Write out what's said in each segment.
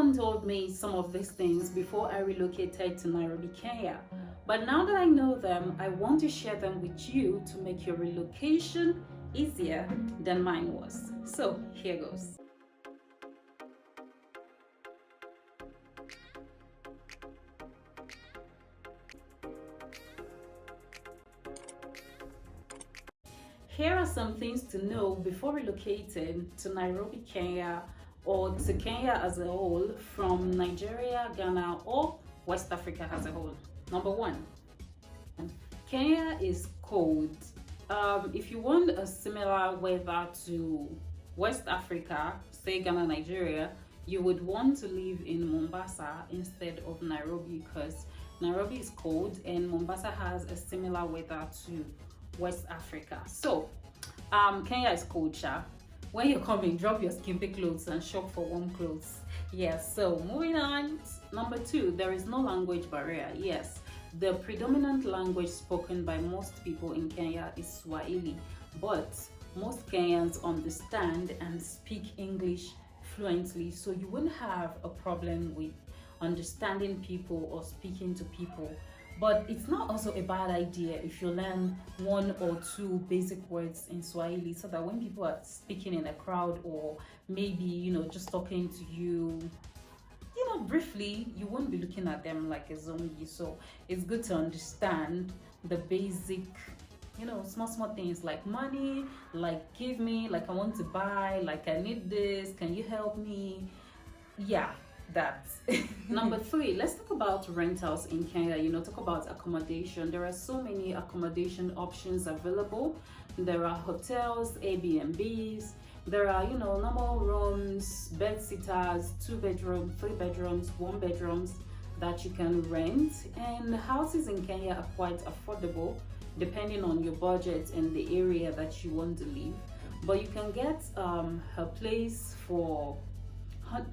one told me some of these things before I relocated to Nairobi, Kenya. But now that I know them, I want to share them with you to make your relocation easier than mine was. So here goes. Here are some things to know before relocating to Nairobi, Kenya, or to Kenya as a whole from Nigeria, Ghana, or West Africa as a whole. Number one, Kenya is cold. If you want a similar weather to West Africa, say Ghana, Nigeria, you would want to live in Mombasa instead of Nairobi because Nairobi is cold and Mombasa has a similar weather to West Africa. So Kenya is cold, sha. When you're coming, drop your skimpy clothes and shop for warm clothes. Yes, so moving on. Number two, there is no language barrier. Yes, the predominant language spoken by most people in Kenya is Swahili, but most Kenyans understand and speak English fluently, so you wouldn't have a problem with understanding people or speaking to people. But it's not also a bad idea if you learn one or two basic words in Swahili so that when people are speaking in a crowd or maybe, just talking to you, briefly, you won't be looking at them like a zombie. So it's good to understand the basic, small things like money, like give me, like I want to buy, like I need this, can you help me? Yeah. That. Number three, let's talk about rentals in Kenya. Talk about accommodation. There are so many accommodation options available. There are hotels, Airbnbs, there are normal rooms, bed sitters, 2 bedroom, 3 bedrooms, 1 bedrooms that you can rent, and houses in Kenya are quite affordable depending on your budget and the area that you want to live. But you can get a place for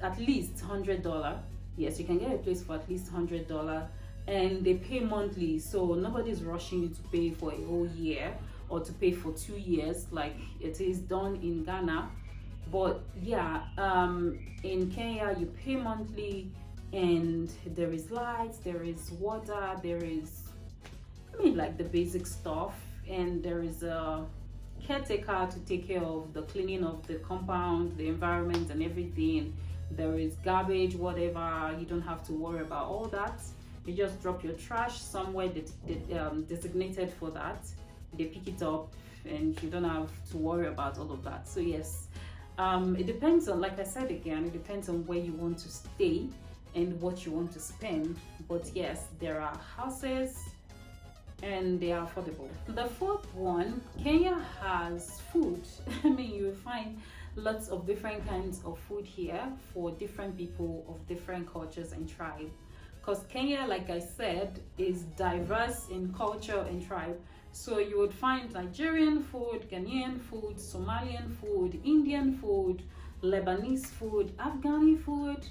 at least $100. Yes, you can get a place for at least $100, and they pay monthly, so nobody's rushing you to pay for a whole year or to pay for 2 years like it is done in Ghana. But yeah, in Kenya you pay monthly, and there is lights, there is water, there is like the basic stuff, and there is a caretaker to take care of the cleaning of the compound, the environment and everything. There is garbage, whatever, you don't have to worry about all that. You just drop your trash somewhere designated for that. They pick it up and you don't have to worry about all of that. So yes, it depends on, like I said again, it depends on where you want to stay and what you want to spend. But yes, there are houses and they are affordable. The fourth one, Kenya has food. You will find lots of different kinds of food here for different people of different cultures and tribe. Because Kenya, like I said, is diverse in culture and tribe. So you would find Nigerian food, Ghanaian food, Somalian food, Indian food, Lebanese food, Afghani food,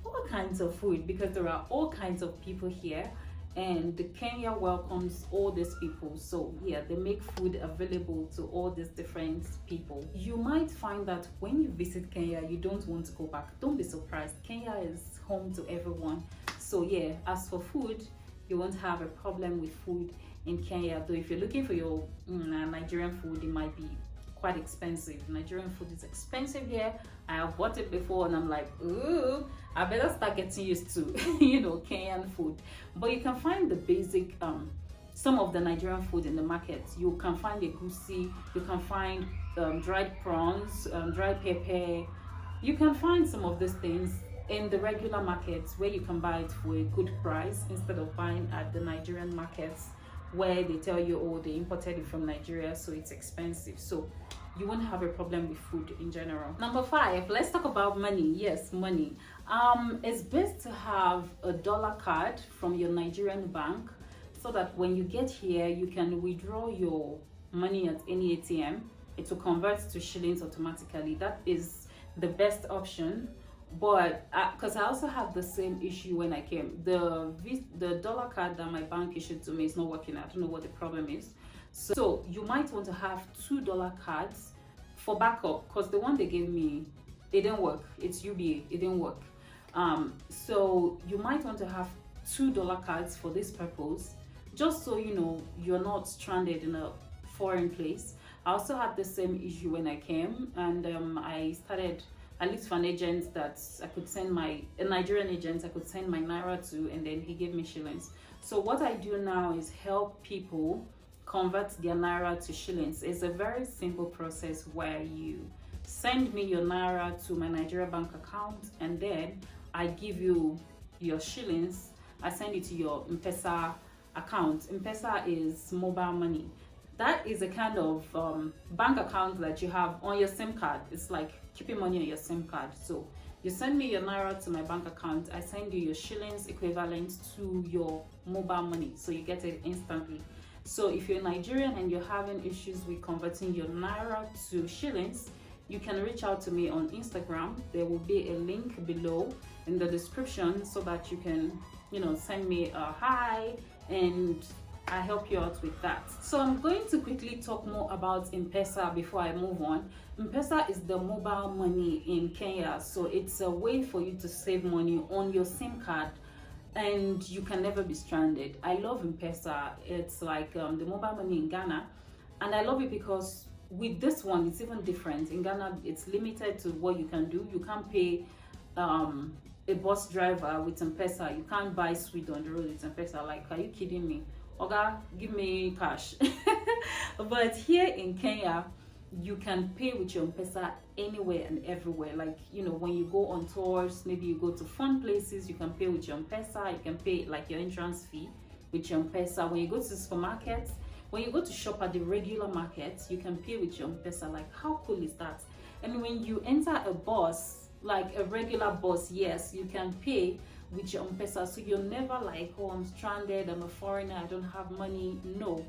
all kinds of food, because there are all kinds of people here. And Kenya welcomes all these people, so yeah, they make food available to all these different people. You might find that when you visit Kenya, you don't want to go back. Don't be surprised. Kenya is home to everyone. So yeah, as for food, you won't have a problem with food in Kenya. Though if you're looking for your Nigerian food, it might be quite expensive. Nigerian food is expensive here. I have bought it before and I'm like, ooh, I better start getting used to Kenyan food. But you can find the basic some of the Nigerian food in the market. You can find egusi, you can find dried prawns, dried pepper. You can find some of these things in the regular markets where you can buy it for a good price instead of buying at the Nigerian markets where they tell you, oh, they imported it from Nigeria, so it's expensive. So you won't have a problem with food in general. Number five, let's talk about money. Yes, money. It's best to have a dollar card from your Nigerian bank so that when you get here, you can withdraw your money at any ATM. It will convert to shillings automatically. That is the best option. But because I also had the same issue when I came, the dollar card that my bank issued to me is not working. I don't know what the problem is. So you might want to have $2 cards for backup, because the one they gave me, it didn't work. It's UBA, it didn't work. So you might want to have $2 cards for this purpose, just so you know you're not stranded in a foreign place. I also had the same issue when I came, and I looked for an agent that I could send a Nigerian agent I could send my naira to, and then he gave me shillings. So what I do now is help people convert their naira to shillings. It's a very simple process where you send me your naira to my Nigeria bank account, and then I give you your shillings. I send it to your M-Pesa account. M-Pesa is mobile money. That is a kind of bank account that you have on your SIM card. It's like keeping money on your SIM card. So you send me your naira to my bank account, I send you your shillings equivalent to your mobile money, so you get it instantly. So if you're Nigerian and you're having issues with converting your naira to shillings, you can reach out to me on Instagram. There will be a link below in the description so that you can, send me a hi, and I help you out with that. So I'm going to quickly talk more about M-Pesa before I move on. M-Pesa is the mobile money in Kenya. So it's a way for you to save money on your SIM card, and you can never be stranded. I love M-Pesa. It's like the mobile money in Ghana, and I love it because with this one it's even different. In Ghana it's limited to what you can do. You can't pay a bus driver with M-Pesa. You can't buy sweet on the road with M-Pesa. Like, are you kidding me? Oga, give me cash. But here in Kenya, you can pay with your M-Pesa anywhere and everywhere. Like, when you go on tours, maybe you go to fun places, you can pay with your M-Pesa. You can pay like your entrance fee with your M-Pesa. When you go to supermarkets, when you go to shop at the regular market, you can pay with your M-Pesa. Like, how cool is that? And when you enter a bus, like a regular bus, yes, you can pay with your M-Pesa. So you're never like, oh, I'm stranded, I'm a foreigner, I don't have money. No,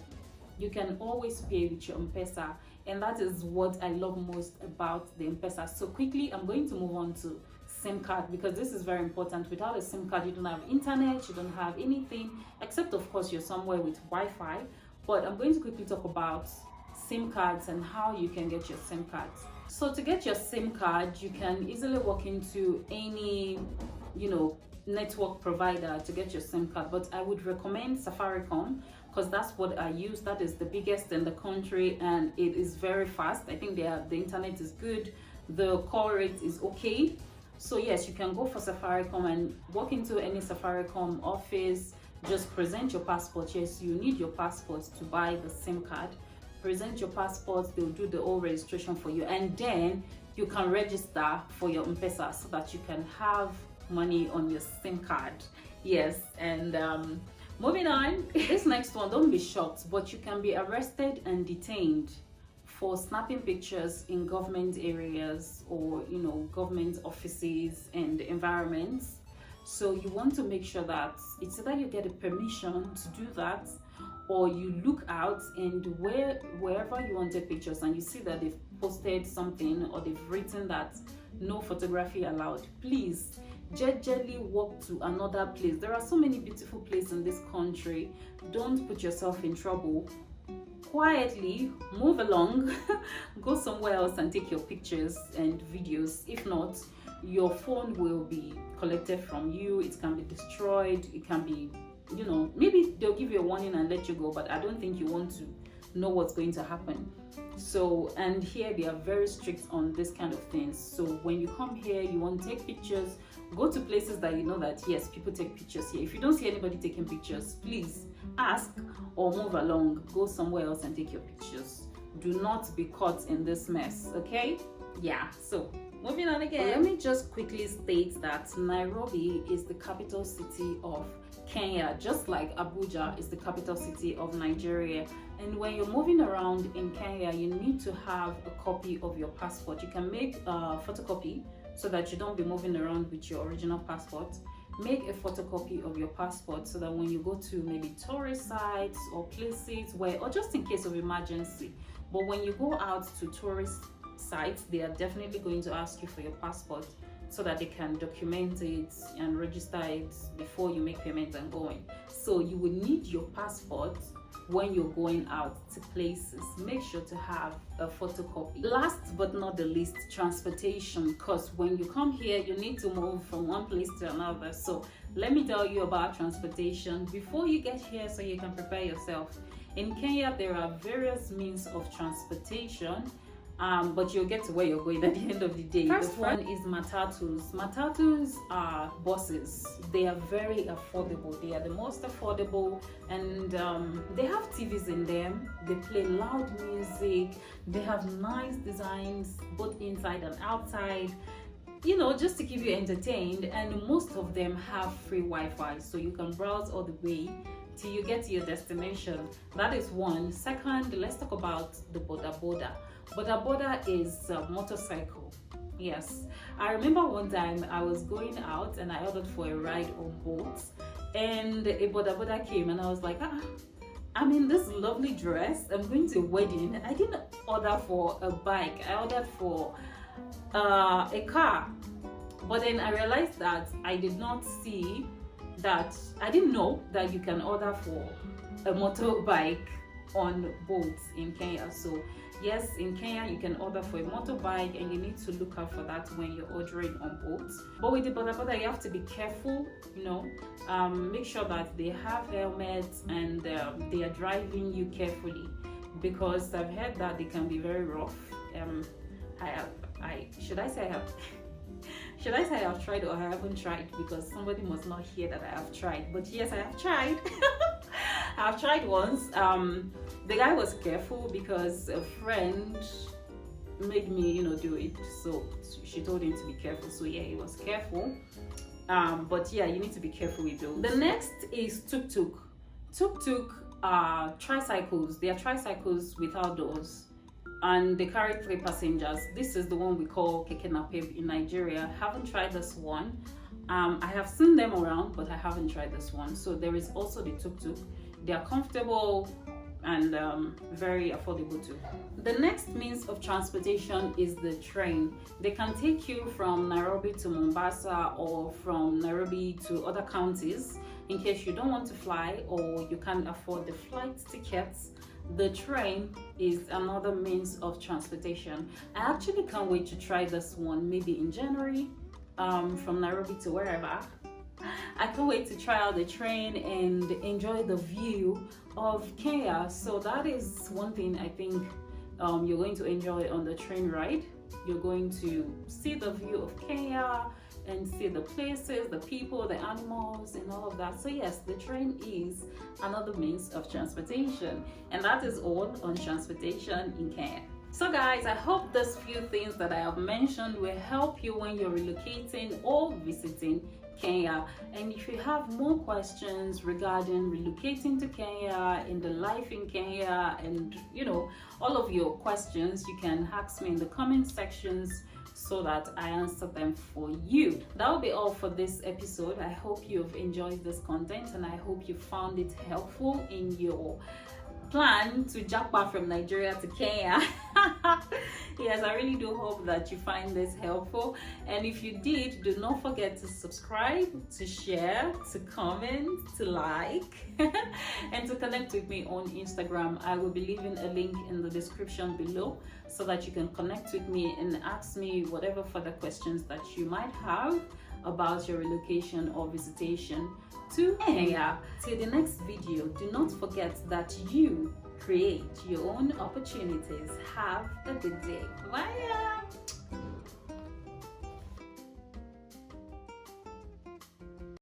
you can always pay with your M-Pesa, and that is what I love most about the M-Pesa. So quickly, I'm going to move on to SIM card, because this is very important. Without a SIM card, you don't have internet, you don't have anything, except of course you're somewhere with Wi-Fi. But I'm going to quickly talk about SIM cards and how you can get your SIM cards. So to get your SIM card, you can easily walk into any, network provider to get your SIM card, but I would recommend Safaricom, because that's what I use. That is the biggest in the country, and it is very fast. I think the internet is good, the call rate is okay. So yes, you can go for Safaricom and walk into any Safaricom office. Just present your passport. Yes, you need your passport to buy the SIM card. Present your passport, they'll do the whole registration for you, and then you can register for your M-Pesa so that you can have money on your SIM card. Yes, and moving on, this next one, don't be shocked, but you can be arrested and detained for snapping pictures in government areas or government offices and environments. So you want to make sure that it's either you get a permission to do that, or you look out, and wherever you want to take pictures and you see that they've posted something or they've written that no photography allowed, please gently walk to another place. There are so many beautiful places in this country. Don't put yourself in trouble. Quietly move along, go somewhere else and take your pictures and videos. If not, your phone will be collected from you. It can be destroyed. It can be, maybe they'll give you a warning and let you go, but I don't think you want to know what's going to happen. So, and here they are very strict on this kind of things. So when you come here, you want to take pictures, go to places that you know that yes, people take pictures here. If you don't see anybody taking pictures, please ask or move along, go somewhere else and take your pictures. Do not be caught in this mess, okay? Yeah, so moving on again. Let me just quickly state that Nairobi is the capital city of Kenya, just like Abuja is the capital city of Nigeria. And when you're moving around in Kenya, you need to have a copy of your passport. You can make a photocopy so that you don't be moving around with your original passport. Make a photocopy of your passport so that when you go to maybe tourist sites or places or just in case of emergency, but when you go out to tourist sites, they are definitely going to ask you for your passport so that they can document it and register it before you make payments and going. So you will need your passport when you're going out to places, make sure to have a photocopy. Last but not the least, transportation, because when you come here you need to move from one place to another. So let me tell you about transportation before you get here so you can prepare yourself. In Kenya there are various means of transportation, but you'll get to where you're going at the end of the day. First one is matatus. Matatus are buses. They are very affordable. They are the most affordable, and they have TVs in them. They play loud music. They have nice designs both inside and outside, you know, just to keep you entertained. And most of them have free Wi-Fi, so you can browse all the way till you get to your destination. That is one. Second, let's talk about the boda boda. Boda boda is a motorcycle. Yes, I remember one time I was going out and I ordered for a ride on boat, and a boda boda came, and I was like, I'm in this lovely dress, I'm going to a wedding. I didn't order for a bike, I ordered for a car. But then I realized that I didn't know that you can order for a motorbike on boats in Kenya. So yes, in Kenya you can order for a motorbike, and you need to look out for that when you're ordering on boats. But with the boda boda, you have to be careful, you know. Make sure that they have helmets and they are driving you carefully, because I've heard that they can be very rough. Should I say I have tried, or I haven't tried? Because somebody must not hear that I have tried. But yes, I have tried. I've tried once. The guy was careful because a friend made me, you know, do it. So she told him to be careful. So yeah, he was careful. But yeah, you need to be careful with those. The next is tuk-tuk. Tuk-tuk are tricycles. They are tricycles without doors, and they carry 3 passengers. This is the one we call keke napep in Nigeria. I haven't tried this one. I have seen them around, but I haven't tried this one. So there is also the tuk-tuk. They are comfortable and very affordable too. The next means of transportation is the train. They can take you from Nairobi to Mombasa, or from Nairobi to other counties. In case you don't want to fly, or you can't afford the flight tickets, the train is another means of transportation. I actually can't wait to try this one, maybe in January, from Nairobi to wherever. I can't wait to try out the train and enjoy the view of Kenya. So that is one thing I think you're going to enjoy on the train ride. You're going to see the view of Kenya and see the places, the people, the animals, and all of that. So yes, the train is another means of transportation, and that is all on transportation in Kenya. So guys, I hope these few things that I have mentioned will help you when you're relocating or visiting Kenya. And if you have more questions regarding relocating to Kenya, in the life in Kenya, and you know, all of your questions, you can ask me in the comment sections so that I answer them for you. That will be all for this episode. I hope you've enjoyed this content, and I hope you found it helpful in your plan to jump from Nigeria to Kenya. Yes, I really do hope that you find this helpful, and if you did, do not forget to subscribe, to share, to comment, to like and to connect with me on Instagram. I will be leaving a link in the description below so that you can connect with me and ask me whatever further questions that you might have about your relocation or visitation to Kenya. Till the next video, do not forget that you create your own opportunities. Have a good day. Bye.